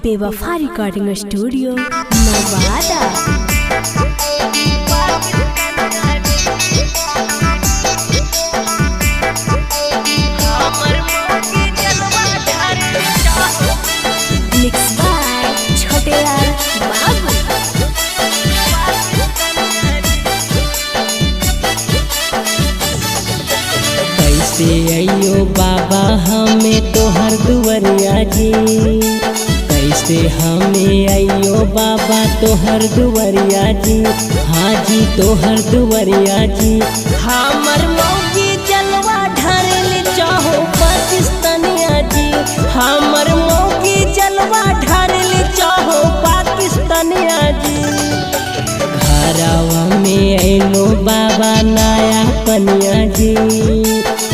बेवफा recording studio Nawada. Mix by Chhote Yar बाबू। कैसे अयो बाबा हमें तोहर दुवरिया जी, कैसे हमें अयो बाबा तोहर दुवरिया जी। हाँ जी तोहर दुवरिया जी। हमर मौगी जलवा ढारेल चाहो पाकिस्तानिया जी, हमर मौगी जलवा ढारेल चाहो पाकिस्तानिया जी। घरवा में अलो बाबा नया कन्या जी,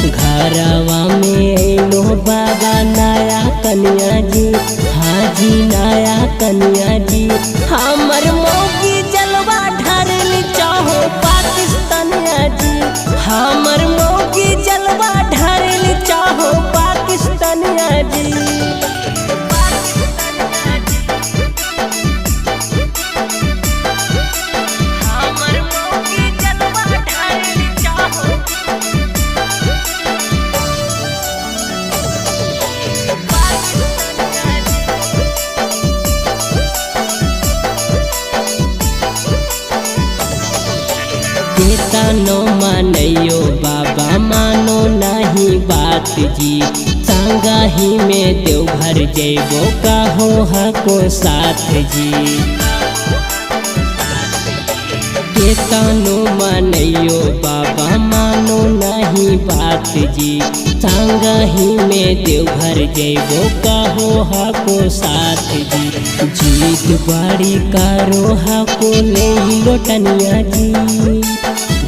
घरवा में अलो बाबा नया कन्या जी। हाँ जी नया कन्या जी। हमर मौगी जलवा ढारेल चाहो पाकिस्तानिया जी, हमर मौगी जलवा ढारेल चाहो पाकिस्तानिया जी। बेटा नो मानयो बाबा मानो नहीं बात जी, संगाही में देवघर जेबो कहो हको साथ जी। बेटा नो मानयो बाबा मानो नहीं बात जी, संगाही में देवघर जेबो कहो हको साथ जी। जीत बाड़ी कारो हको ले लोटनिया जी,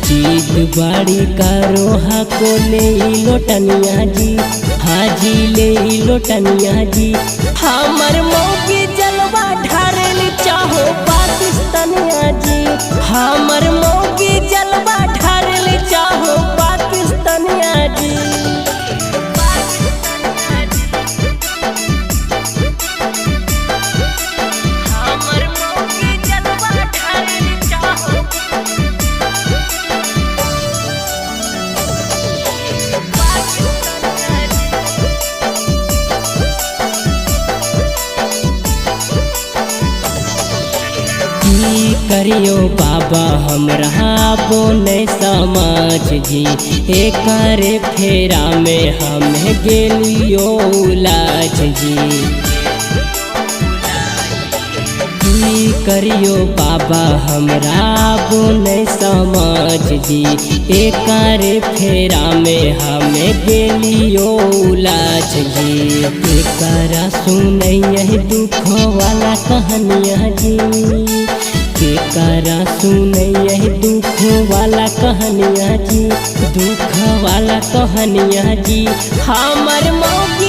जीत बाड़ी कारो हको ले लोटनिया जी। हाँ जी ले लोटनिया जी। हमर मौगी जलवा ढारेल चाहो पाकिस्तानिया जी, हमर मौगी जलवा ढारेल चाहो पाकिस्तानिया जी। करियो बाबा हमरा बोने समाज जी, एकरे फेरा में हम गेलियो उलाज जी। करियो बाबा हमरा बोने समाज जी, एकरे फेरा में हम गेलियो उलाज जी। एकरा सुनैय दुख वाला कहानिया जी, केकरा सुनैय दुख वाला कहानिया जी, दुख वाला कहानिया जी। हमर मौगी